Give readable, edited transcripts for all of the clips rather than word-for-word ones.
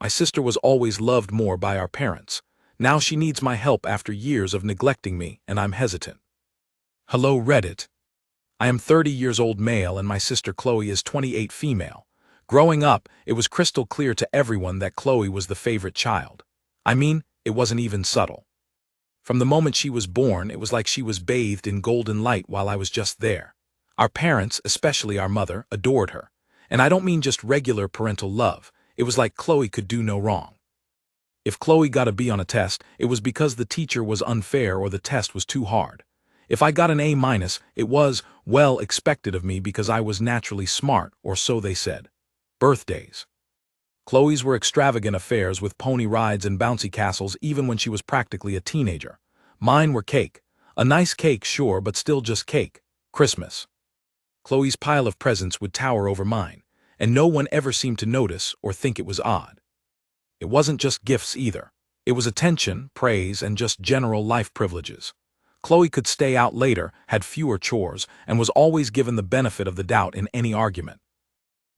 My sister was always loved more by our parents. Now she needs my help after years of neglecting me, and I'm hesitant. Hello, Reddit. I am 30 years old male and my sister Chloe is 28 female. Growing up, it was crystal clear to everyone that Chloe was the favorite child. I mean, it wasn't even subtle. From the moment she was born, it was like she was bathed in golden light while I was just there. Our parents, especially our mother, adored her. And I don't mean just regular parental love. It was like Chloe could do no wrong. If Chloe got a B on a test, it was because the teacher was unfair or the test was too hard. If I got an A-, it was, well, expected of me because I was naturally smart, or so they said. Birthdays. Chloe's were extravagant affairs with pony rides and bouncy castles even when she was practically a teenager. Mine were cake. A nice cake, sure, but still just cake. Christmas. Chloe's pile of presents would tower over mine, and no one ever seemed to notice or think it was odd. It wasn't just gifts either. It was attention, praise, and just general life privileges. Chloe could stay out later, had fewer chores, and was always given the benefit of the doubt in any argument.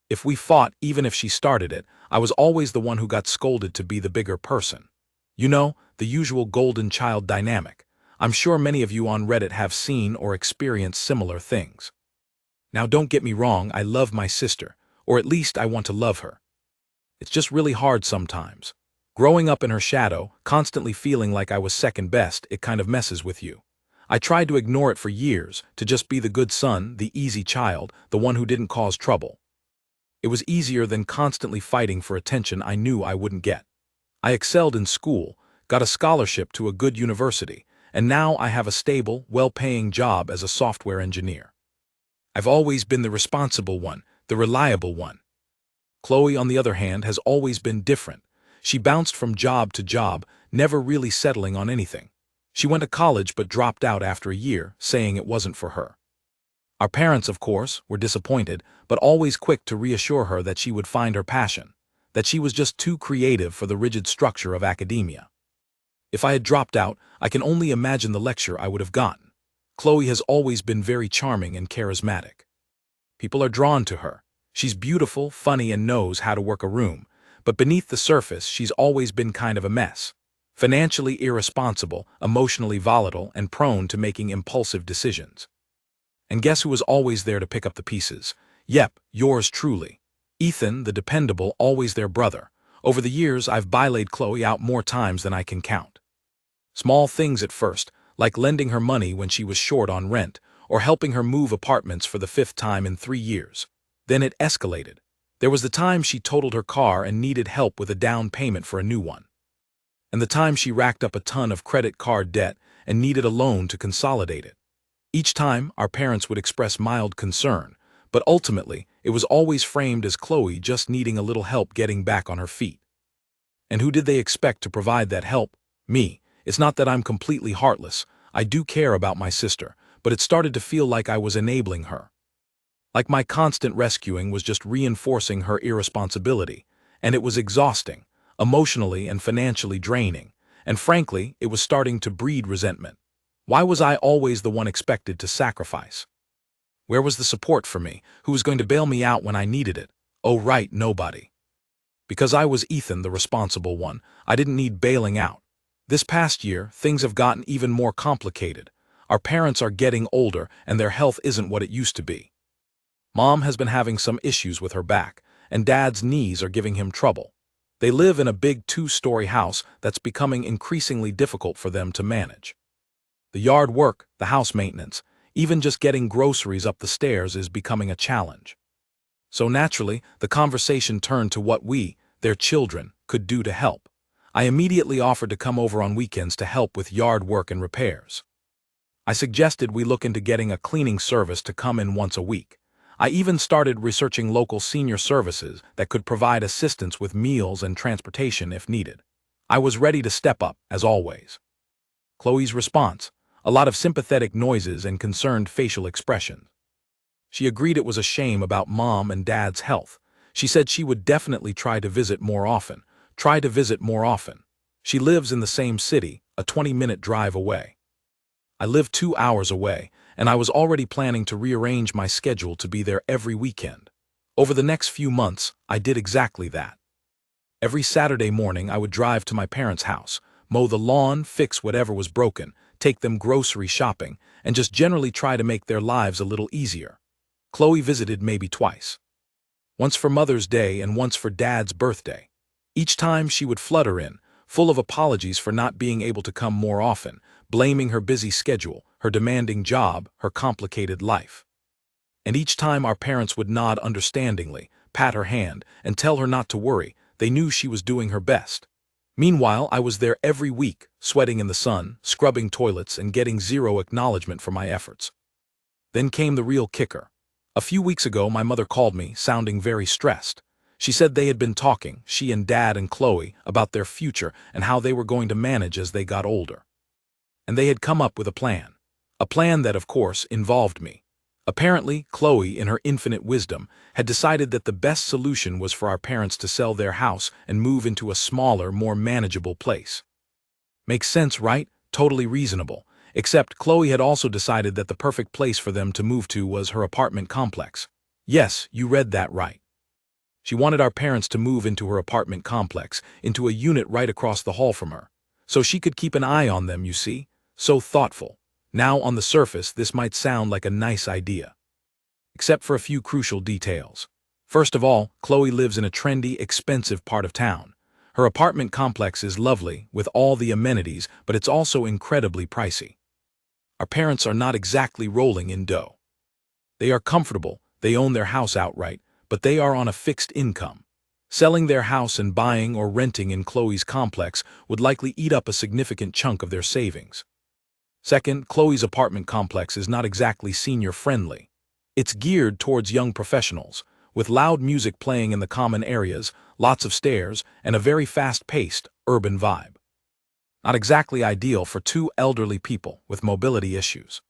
If we fought, even if she started it, I was always the one who got scolded to be the bigger person. You know, the usual golden child dynamic. I'm sure many of you on Reddit have seen or experienced similar things. Now don't get me wrong, I love my sister, or at least I want to love her. It's just really hard sometimes. Growing up in her shadow, constantly feeling like I was second best, it kind of messes with you. I tried to ignore it for years, to just be the good son, the easy child, the one who didn't cause trouble. It was easier than constantly fighting for attention I knew I wouldn't get. I excelled in school, got a scholarship to a good university, and now I have a stable, well-paying job as a software engineer. I've always been the responsible one, the reliable one. Chloe, on the other hand, has always been different. She bounced from job to job, never really settling on anything. She went to college but dropped out after a year, saying it wasn't for her. Our parents, of course, were disappointed, but always quick to reassure her that she would find her passion, that she was just too creative for the rigid structure of academia. If I had dropped out, I can only imagine the lecture I would have gotten. Chloe has always been very charming and charismatic. People are drawn to her. She's beautiful, funny, and knows how to work a room, but beneath the surface, she's always been kind of a mess. Financially irresponsible, emotionally volatile, and prone to making impulsive decisions. And guess who was always there to pick up the pieces? Yep, yours truly. Ethan, the dependable, always their brother. Over the years, I've bilayed Chloe out more times than I can count. Small things at first, like lending her money when she was short on rent, or helping her move apartments for the 5th time in 3 years. Then it escalated. There was the time she totaled her car and needed help with a down payment for a new one. And the time she racked up a ton of credit card debt and needed a loan to consolidate it. Each time, our parents would express mild concern, but ultimately, it was always framed as Chloe just needing a little help getting back on her feet. And who did they expect to provide that help? Me. It's not that I'm completely heartless. I do care about my sister, but it started to feel like I was enabling her. Like my constant rescuing was just reinforcing her irresponsibility, and it was exhausting, emotionally and financially draining, and frankly, it was starting to breed resentment. Why was I always the one expected to sacrifice? Where was the support for me? Who was going to bail me out when I needed it? Oh right, nobody. Because I was Ethan, the responsible one, I didn't need bailing out. This past year, things have gotten even more complicated. Our parents are getting older, and their health isn't what it used to be. Mom has been having some issues with her back, and Dad's knees are giving him trouble. They live in a big 2-story house that's becoming increasingly difficult for them to manage. The yard work, the house maintenance, even just getting groceries up the stairs is becoming a challenge. So naturally, the conversation turned to what we, their children, could do to help. I immediately offered to come over on weekends to help with yard work and repairs. I suggested we look into getting a cleaning service to come in once a week. I even started researching local senior services that could provide assistance with meals and transportation if needed. I was ready to step up, as always. Chloe's response: a lot of sympathetic noises and concerned facial expressions. She agreed it was a shame about Mom and Dad's health. She said she would definitely try to visit more often. She lives in the same city, a 20-minute drive away. I live 2 hours away, and I was already planning to rearrange my schedule to be there every weekend. Over the next few months, I did exactly that. Every Saturday morning I would drive to my parents' house, mow the lawn, fix whatever was broken, take them grocery shopping, and just generally try to make their lives a little easier. Chloe visited maybe twice. Once for Mother's Day and once for Dad's birthday. Each time she would flutter in, full of apologies for not being able to come more often, blaming her busy schedule, her demanding job, her complicated life. And each time our parents would nod understandingly, pat her hand, and tell her not to worry. They knew she was doing her best. Meanwhile, I was there every week, sweating in the sun, scrubbing toilets, and getting zero acknowledgement for my efforts. Then came the real kicker. A few weeks ago, my mother called me, sounding very stressed. She said they had been talking, she and Dad and Chloe, about their future and how they were going to manage as they got older. And they had come up with a plan. A plan that, of course, involved me. Apparently, Chloe, in her infinite wisdom, had decided that the best solution was for our parents to sell their house and move into a smaller, more manageable place. Makes sense, right? Totally reasonable. Except Chloe had also decided that the perfect place for them to move to was her apartment complex. Yes, you read that right. She wanted our parents to move into her apartment complex, into a unit right across the hall from her. So she could keep an eye on them, you see? So thoughtful. Now, on the surface, this might sound like a nice idea. Except for a few crucial details. First of all, Chloe lives in a trendy, expensive part of town. Her apartment complex is lovely, with all the amenities, but it's also incredibly pricey. Our parents are not exactly rolling in dough. They are comfortable, they own their house outright, but they are on a fixed income. Selling their house and buying or renting in Chloe's complex would likely eat up a significant chunk of their savings. Second, Chloe's apartment complex is not exactly senior-friendly. It's geared towards young professionals, with loud music playing in the common areas, lots of stairs, and a very fast-paced, urban vibe. Not exactly ideal for two elderly people with mobility issues.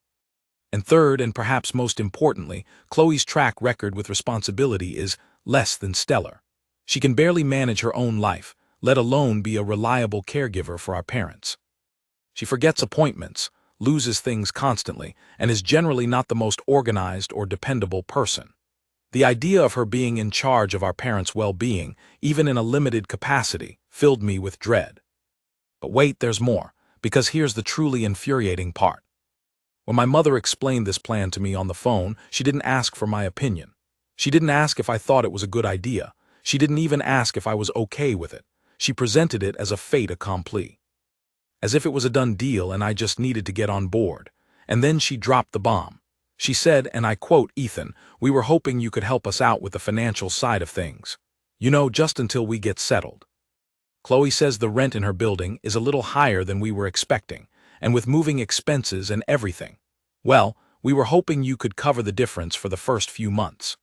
And third, and perhaps most importantly, Chloe's track record with responsibility is less than stellar. She can barely manage her own life, let alone be a reliable caregiver for our parents. She forgets appointments, loses things constantly, and is generally not the most organized or dependable person. The idea of her being in charge of our parents' well-being, even in a limited capacity, filled me with dread. But wait, there's more, because here's the truly infuriating part. When my mother explained this plan to me on the phone, she didn't ask for my opinion. She didn't ask if I thought it was a good idea. She didn't even ask if I was okay with it. She presented it as a fait accompli. As if it was a done deal and I just needed to get on board. And then she dropped the bomb. She said, and I quote, "Ethan, we were hoping you could help us out with the financial side of things. You know, just until we get settled." Chloe says the rent in her building is a little higher than we were expecting, and with moving expenses and everything. Well, we were hoping you could cover the difference for the first few months.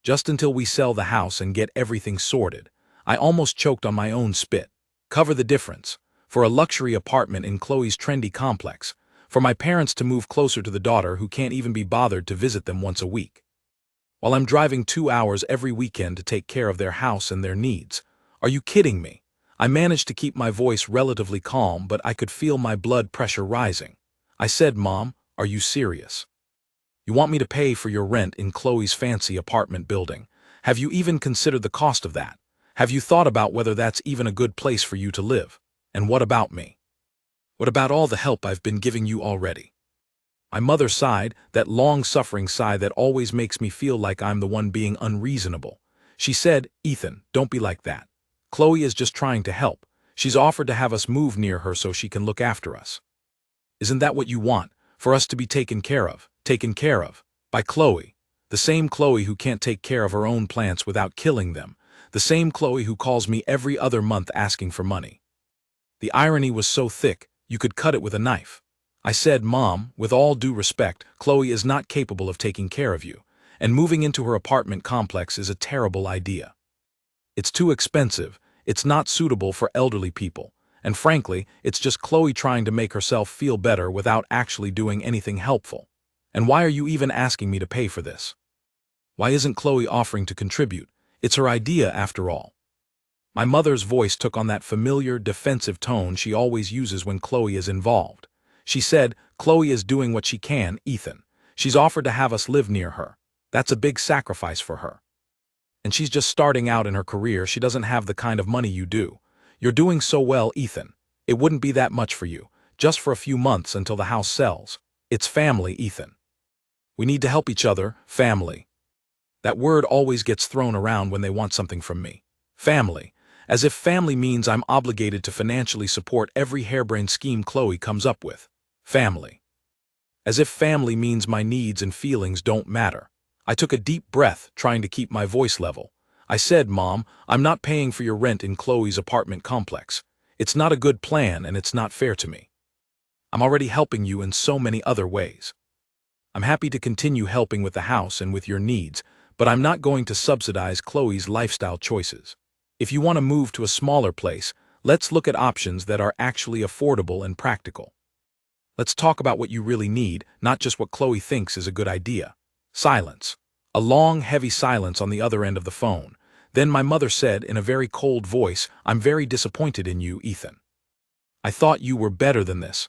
Just until we sell the house and get everything sorted. I almost choked on my own spit. Cover the difference. For a luxury apartment in Chloe's trendy complex, for my parents to move closer to the daughter who can't even be bothered to visit them once a week. While I'm driving 2 hours every weekend to take care of their house and their needs. Are you kidding me? I managed to keep my voice relatively calm, but I could feel my blood pressure rising. I said, "Mom, are you serious? You want me to pay for your rent in Chloe's fancy apartment building? Have you even considered the cost of that? Have you thought about whether that's even a good place for you to live? And what about me? What about all the help I've been giving you already?" My mother sighed, that long-suffering sigh that always makes me feel like I'm the one being unreasonable. She said, "Ethan, don't be like that. Chloe is just trying to help. She's offered to have us move near her so she can look after us. Isn't that what you want, for us to be taken care of, by Chloe? The same Chloe who can't take care of her own plants without killing them. The same Chloe who calls me every other month asking for money." The irony was so thick, you could cut it with a knife. I said, "Mom, with all due respect, Chloe is not capable of taking care of you, and moving into her apartment complex is a terrible idea. It's too expensive, it's not suitable for elderly people, and frankly, it's just Chloe trying to make herself feel better without actually doing anything helpful. And why are you even asking me to pay for this? Why isn't Chloe offering to contribute? It's her idea after all." My mother's voice took on that familiar, defensive tone she always uses when Chloe is involved. She said, "Chloe is doing what she can, Ethan. She's offered to have us live near her. That's a big sacrifice for her." And she's just starting out in her career. She doesn't have the kind of money you do. You're doing so well, Ethan. It wouldn't be that much for you, just for a few months until the house sells. It's family, Ethan. We need to help each other, family. That word always gets thrown around when they want something from me. Family. As if family means I'm obligated to financially support every harebrained scheme Chloe comes up with. Family. As if family means my needs and feelings don't matter. I took a deep breath, trying to keep my voice level. I said, Mom, I'm not paying for your rent in Chloe's apartment complex. It's not a good plan and it's not fair to me. I'm already helping you in so many other ways. I'm happy to continue helping with the house and with your needs, but I'm not going to subsidize Chloe's lifestyle choices. If you want to move to a smaller place, let's look at options that are actually affordable and practical. Let's talk about what you really need, not just what Chloe thinks is a good idea. Silence. A long, heavy silence on the other end of the phone. Then my mother said in a very cold voice, I'm very disappointed in you, Ethan. I thought you were better than this.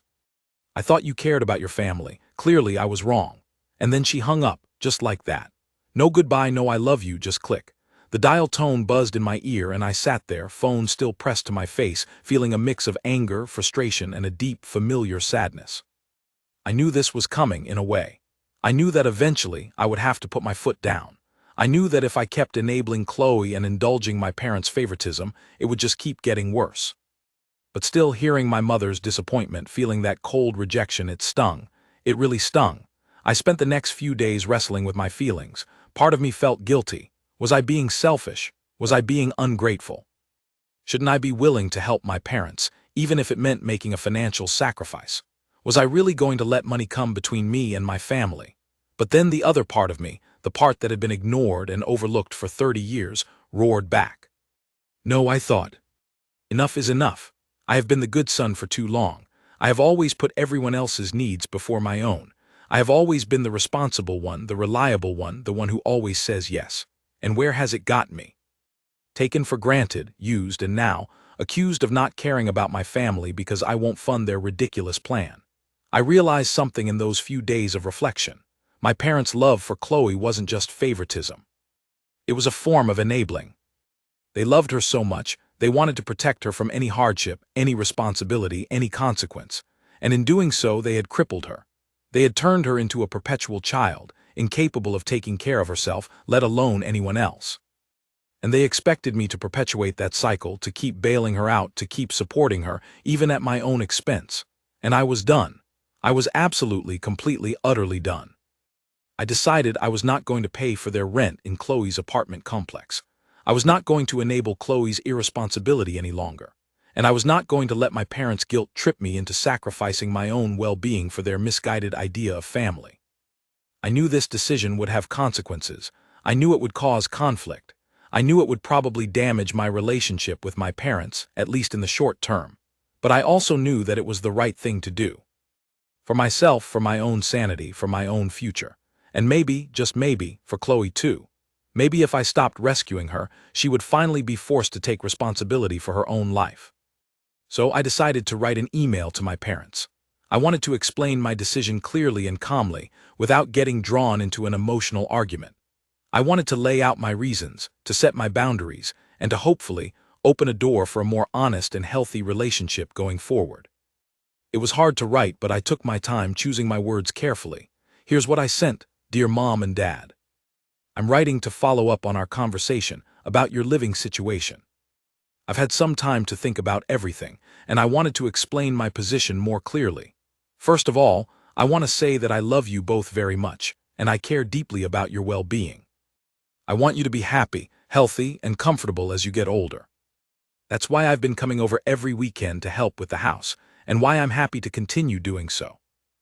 I thought you cared about your family. Clearly, I was wrong. And then she hung up, just like that. No goodbye, no I love you, just click. The dial tone buzzed in my ear and I sat there, phone still pressed to my face, feeling a mix of anger, frustration, and a deep, familiar sadness. I knew this was coming, in a way. I knew that eventually I would have to put my foot down. I knew that if I kept enabling Chloe and indulging my parents' favoritism, it would just keep getting worse. But still, hearing my mother's disappointment, feeling that cold rejection, it stung. It really stung. I spent the next few days wrestling with my feelings. Part of me felt guilty. Was I being selfish? Was I being ungrateful? Shouldn't I be willing to help my parents, even if it meant making a financial sacrifice? Was I really going to let money come between me and my family? But then the other part of me, the part that had been ignored and overlooked for 30 years, roared back. No, I thought. Enough is enough. I have been the good son for too long. I have always put everyone else's needs before my own. I have always been the responsible one, the reliable one, the one who always says yes. And where has it got me? Taken for granted, used, and now accused of not caring about my family because I won't fund their ridiculous plan. I realized something in those few days of reflection. My parents' love for Chloe wasn't just favoritism. It was a form of enabling. They loved her so much, they wanted to protect her from any hardship, any responsibility, any consequence. And in doing so, they had crippled her. They had turned her into a perpetual child, incapable of taking care of herself, let alone anyone else. And they expected me to perpetuate that cycle, to keep bailing her out, to keep supporting her, even at my own expense. And I was done. I was absolutely, completely, utterly done. I decided I was not going to pay for their rent in Chloe's apartment complex. I was not going to enable Chloe's irresponsibility any longer. And I was not going to let my parents' guilt trip me into sacrificing my own well-being for their misguided idea of family. I knew this decision would have consequences. I knew it would cause conflict. I knew it would probably damage my relationship with my parents, at least in the short term. But I also knew that it was the right thing to do. For myself, for my own sanity, for my own future. And maybe, just maybe, for Chloe too. Maybe if I stopped rescuing her, she would finally be forced to take responsibility for her own life. So I decided to write an email to my parents. I wanted to explain my decision clearly and calmly, without getting drawn into an emotional argument. I wanted to lay out my reasons, to set my boundaries, and to hopefully open a door for a more honest and healthy relationship going forward. It was hard to write, but I took my time choosing my words carefully. Here's what I sent, dear Mom and Dad. I'm writing to follow up on our conversation about your living situation. I've had some time to think about everything, and I wanted to explain my position more clearly. First of all, I want to say that I love you both very much, and I care deeply about your well-being. I want you to be happy, healthy, and comfortable as you get older. That's why I've been coming over every weekend to help with the house, and why I'm happy to continue doing so.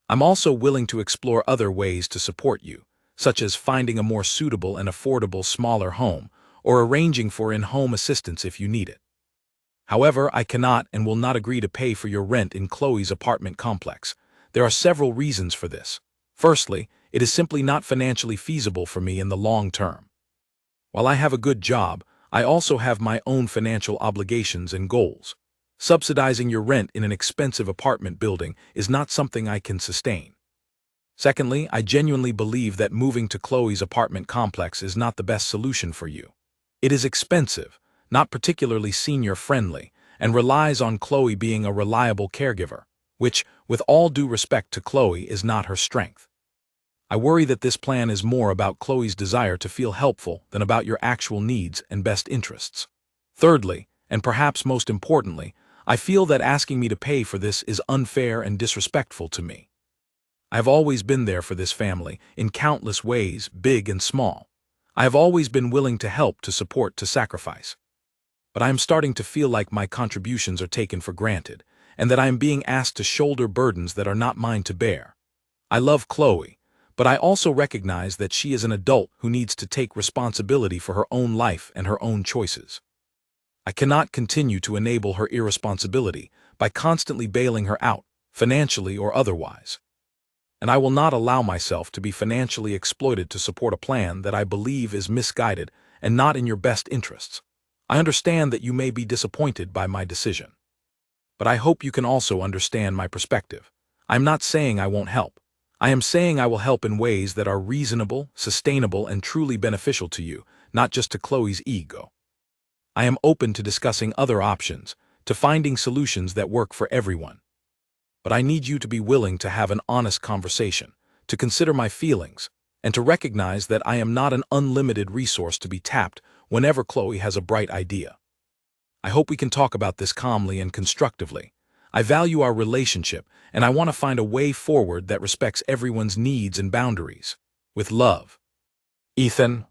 I'm also willing to explore other ways to support you, such as finding a more suitable and affordable smaller home, or arranging for in-home assistance if you need it. However, I cannot and will not agree to pay for your rent in Chloe's apartment complex. There are several reasons for this. Firstly, it is simply not financially feasible for me in the long term. While I have a good job, I also have my own financial obligations and goals. Subsidizing your rent in an expensive apartment building is not something I can sustain. Secondly, I genuinely believe that moving to Chloe's apartment complex is not the best solution for you. It is expensive, not particularly senior-friendly, and relies on Chloe being a reliable caregiver, which, with all due respect to Chloe, is not her strength. I worry that this plan is more about Chloe's desire to feel helpful than about your actual needs and best interests. Thirdly, and perhaps most importantly, I feel that asking me to pay for this is unfair and disrespectful to me. I have always been there for this family, in countless ways, big and small. I have always been willing to help, to support, to sacrifice. But I am starting to feel like my contributions are taken for granted, and that I am being asked to shoulder burdens that are not mine to bear. I love Chloe, but I also recognize that she is an adult who needs to take responsibility for her own life and her own choices. I cannot continue to enable her irresponsibility by constantly bailing her out, financially or otherwise. And I will not allow myself to be financially exploited to support a plan that I believe is misguided and not in your best interests. I understand that you may be disappointed by my decision. But I hope you can also understand my perspective. I'm not saying I won't help. I am saying I will help in ways that are reasonable, sustainable, and truly beneficial to you, not just to Chloe's ego. I am open to discussing other options, to finding solutions that work for everyone. But I need you to be willing to have an honest conversation, to consider my feelings, and to recognize that I am not an unlimited resource to be tapped whenever Chloe has a bright idea. I hope we can talk about this calmly and constructively. I value our relationship, and I want to find a way forward that respects everyone's needs and boundaries. With love. Ethan.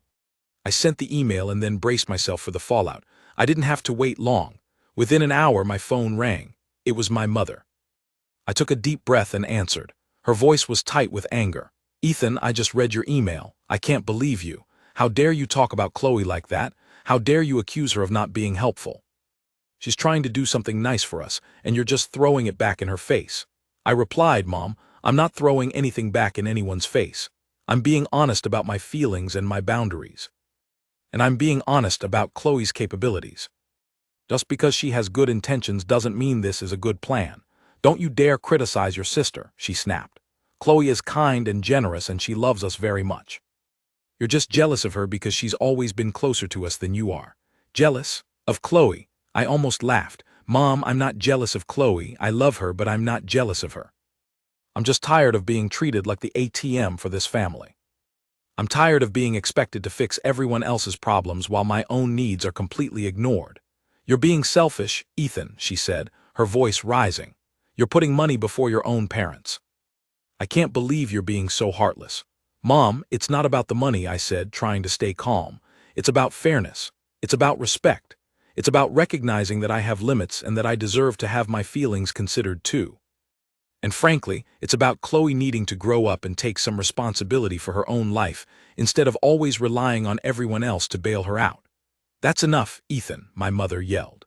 I sent the email and then braced myself for the fallout. I didn't have to wait long. Within an hour, my phone rang. It was my mother. I took a deep breath and answered. Her voice was tight with anger. Ethan, I just read your email. I can't believe you. How dare you talk about Chloe like that? How dare you accuse her of not being helpful? She's trying to do something nice for us, and you're just throwing it back in her face. I replied, Mom, I'm not throwing anything back in anyone's face. I'm being honest about my feelings and my boundaries. And I'm being honest about Chloe's capabilities. Just because she has good intentions doesn't mean this is a good plan. Don't you dare criticize your sister, she snapped. Chloe is kind and generous and she loves us very much. You're just jealous of her because she's always been closer to us than you are. Jealous? Of Chloe? I almost laughed. Mom, I'm not jealous of Chloe. I love her, but I'm not jealous of her. I'm just tired of being treated like the ATM for this family. I'm tired of being expected to fix everyone else's problems while my own needs are completely ignored. You're being selfish, Ethan, she said, her voice rising. You're putting money before your own parents. I can't believe you're being so heartless. Mom, it's not about the money, I said, trying to stay calm. It's about fairness. It's about respect. It's about recognizing that I have limits and that I deserve to have my feelings considered too. And frankly, it's about Chloe needing to grow up and take some responsibility for her own life instead of always relying on everyone else to bail her out. That's enough, Ethan, my mother yelled.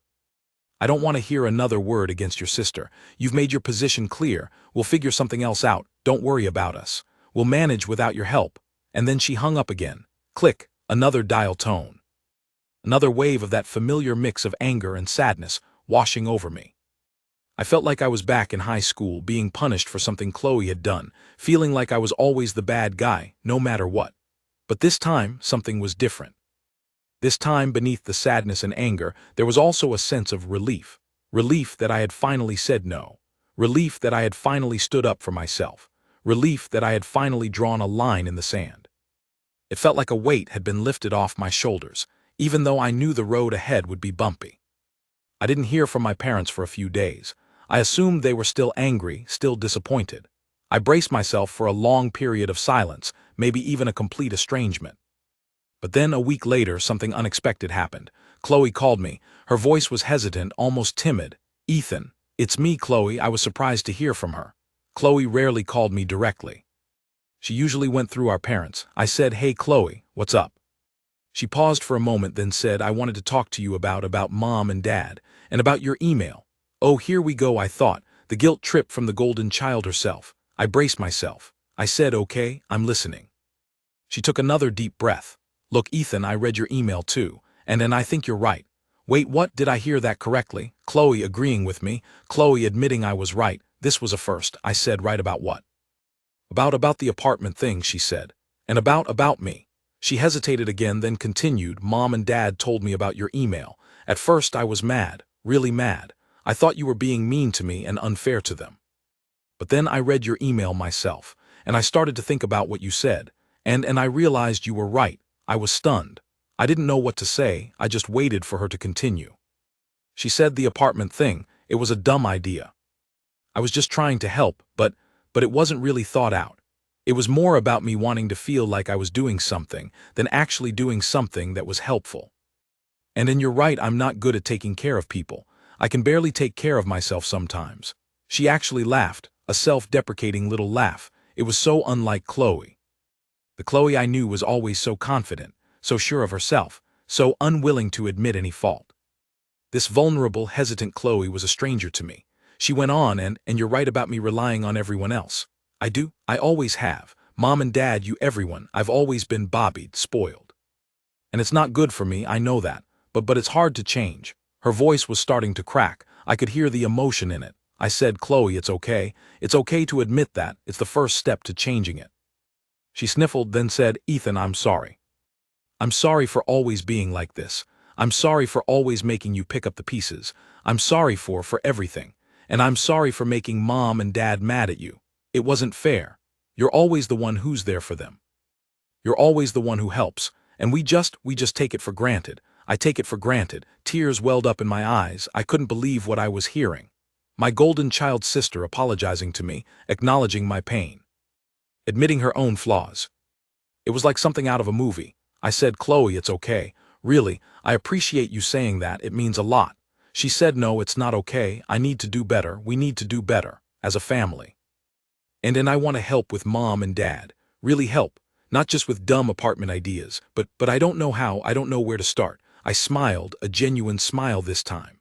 I don't want to hear another word against your sister. You've made your position clear. We'll figure something else out. Don't worry about us. We'll manage without your help. And then she hung up again. Click, another dial tone. Another wave of that familiar mix of anger and sadness washing over me. I felt like I was back in high school, being punished for something Chloe had done, feeling like I was always the bad guy, no matter what. But this time, something was different. This time, beneath the sadness and anger, there was also a sense of relief. Relief that I had finally said no. Relief that I had finally stood up for myself. Relief that I had finally drawn a line in the sand. It felt like a weight had been lifted off my shoulders, even though I knew the road ahead would be bumpy. I didn't hear from my parents for a few days. I assumed they were still angry, still disappointed. I braced myself for a long period of silence, maybe even a complete estrangement. But then a week later, something unexpected happened. Chloe called me. Her voice was hesitant, almost timid. Ethan, it's me, Chloe. I was surprised to hear from her. Chloe rarely called me directly. She usually went through our parents. I said, hey, Chloe, what's up? She paused for a moment, then said, I wanted to talk to you about Mom and Dad, and about your email. Oh, here we go, I thought. The guilt trip from the golden child herself. I braced myself. I said, okay, I'm listening. She took another deep breath. Look, Ethan, I read your email too, and I think you're right. Wait, what? Did I hear that correctly? Chloe agreeing with me, Chloe admitting I was right. This was a first. I said, right about what? About the apartment thing, she said. And about me. She hesitated again, then continued, Mom and Dad told me about your email. At first I was mad, really mad. I thought you were being mean to me and unfair to them. But then I read your email myself, and I started to think about what you said, and I realized you were right. I was stunned. I didn't know what to say, I just waited for her to continue. She said the apartment thing, it was a dumb idea. I was just trying to help, but it wasn't really thought out. It was more about me wanting to feel like I was doing something than actually doing something that was helpful. And you're right, I'm not good at taking care of people. I can barely take care of myself sometimes. She actually laughed, a self-deprecating little laugh. It was so unlike Chloe. The Chloe I knew was always so confident, so sure of herself, so unwilling to admit any fault. This vulnerable, hesitant Chloe was a stranger to me. She went on, and you're right about me relying on everyone else. I do, I always have. Mom and Dad, you, everyone. I've always been bobbied, spoiled. And it's not good for me, I know that, but it's hard to change. Her voice was starting to crack. I could hear the emotion in it. I said, Chloe, it's okay. It's okay to admit that. It's the first step to changing it. She sniffled, then said, Ethan, I'm sorry. I'm sorry for always being like this. I'm sorry for always making you pick up the pieces. I'm sorry for everything. And I'm sorry for making Mom and Dad mad at you. It wasn't fair. You're always the one who's there for them. You're always the one who helps, and we just take it for granted. I take it for granted. Tears welled up in my eyes. I couldn't believe what I was hearing. My golden child sister apologizing to me, acknowledging my pain, admitting her own flaws. It was like something out of a movie. I said, Chloe, it's okay. Really, I appreciate you saying that. It means a lot. She said, no, it's not okay. I need to do better. We need to do better, as a family. And I want to help with Mom and Dad. Really help. Not just with dumb apartment ideas, but I don't know how. I don't know where to start. I smiled, a genuine smile this time.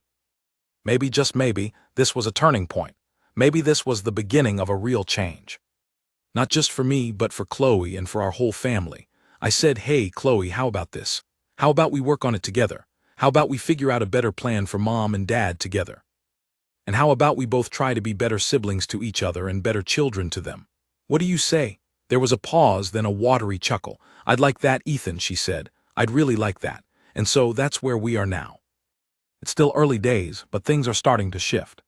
Maybe, just maybe, this was a turning point. Maybe this was the beginning of a real change. Not just for me, but for Chloe and for our whole family. I said, hey, Chloe, how about this? How about we work on it together? How about we figure out a better plan for Mom and Dad together? And how about we both try to be better siblings to each other and better children to them? What do you say? There was a pause, then a watery chuckle. I'd like that, Ethan, she said. I'd really like that. And so that's where we are now. It's still early days, but things are starting to shift.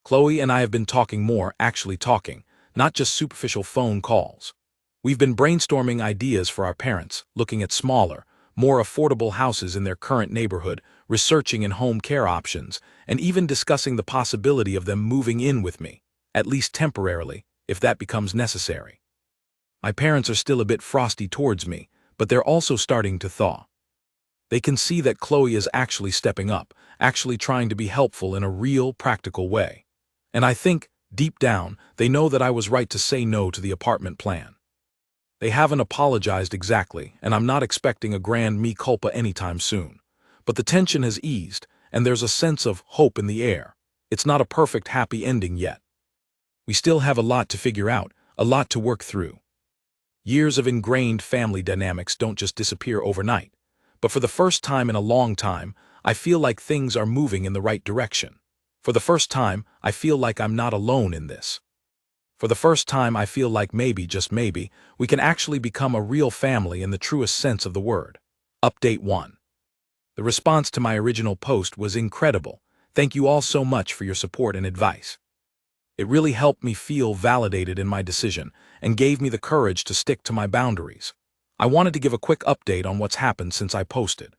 Chloe and I have been talking more, actually talking, not just superficial phone calls. We've been brainstorming ideas for our parents, looking at smaller, more affordable houses in their current neighborhood, researching in home care options, and even discussing the possibility of them moving in with me, at least temporarily, if that becomes necessary. My parents are still a bit frosty towards me, but they're also starting to thaw. They can see that Chloe is actually stepping up, actually trying to be helpful in a real, practical way. And I think, deep down, they know that I was right to say no to the apartment plan. They haven't apologized exactly, and I'm not expecting a grand mea culpa anytime soon. But the tension has eased, and there's a sense of hope in the air. It's not a perfect happy ending yet. We still have a lot to figure out, a lot to work through. Years of ingrained family dynamics don't just disappear overnight. But for the first time in a long time, I feel like things are moving in the right direction. For the first time, I feel like I'm not alone in this. For the first time, I feel like maybe, just maybe, we can actually become a real family in the truest sense of the word. Update 1. The response to my original post was incredible. Thank you all so much for your support and advice. It really helped me feel validated in my decision and gave me the courage to stick to my boundaries. I wanted to give a quick update on what's happened since I posted.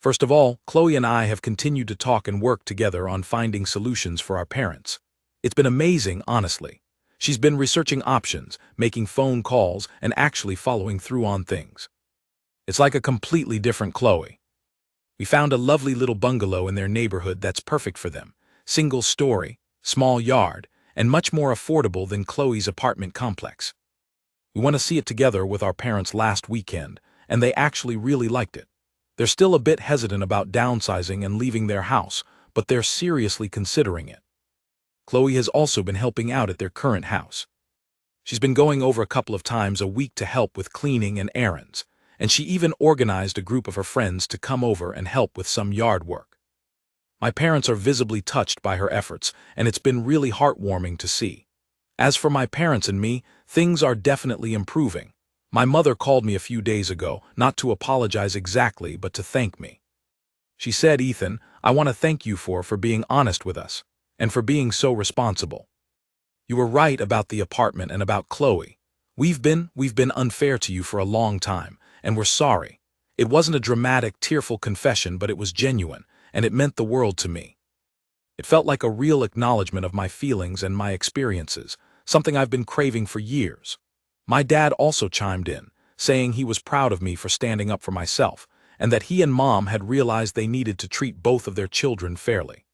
First of all, Chloe and I have continued to talk and work together on finding solutions for our parents. It's been amazing, honestly. She's been researching options, making phone calls, and actually following through on things. It's like a completely different Chloe. We found a lovely little bungalow in their neighborhood that's perfect for them. Single story, small yard, and much more affordable than Chloe's apartment complex. We want to see it together with our parents last weekend, and they actually really liked it. They're still a bit hesitant about downsizing and leaving their house, but they're seriously considering it. Chloe has also been helping out at their current house. She's been going over a couple of times a week to help with cleaning and errands, and she even organized a group of her friends to come over and help with some yard work. My parents are visibly touched by her efforts, and it's been really heartwarming to see. As for my parents and me, things are definitely improving. My mother called me a few days ago, not to apologize exactly, but to thank me. She said, "Ethan, I want to thank you for being honest with us, and for being so responsible. You were right about the apartment and about Chloe. We've been unfair to you for a long time, and we're sorry. It wasn't a dramatic, tearful confession, but it was genuine, and it meant the world to me. It felt like a real acknowledgement of my feelings and my experiences, something I've been craving for years." My dad also chimed in, saying he was proud of me for standing up for myself, and that he and Mom had realized they needed to treat both of their children fairly.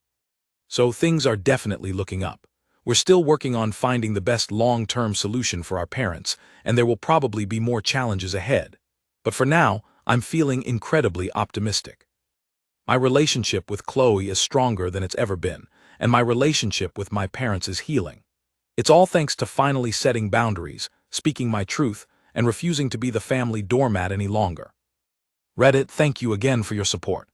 So things are definitely looking up. We're still working on finding the best long-term solution for our parents, and there will probably be more challenges ahead. But for now, I'm feeling incredibly optimistic. My relationship with Chloe is stronger than it's ever been, and my relationship with my parents is healing. It's all thanks to finally setting boundaries, speaking my truth, and refusing to be the family doormat any longer. Reddit, thank you again for your support.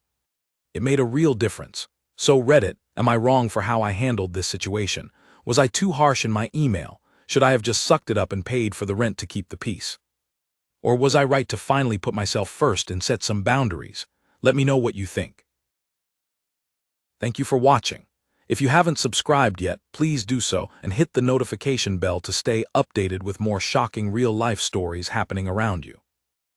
It made a real difference. So Reddit, am I wrong for how I handled this situation? Was I too harsh in my email? Should I have just sucked it up and paid for the rent to keep the peace? Or was I right to finally put myself first and set some boundaries? Let me know what you think. Thank you for watching. If you haven't subscribed yet, please do so and hit the notification bell to stay updated with more shocking real-life stories happening around you.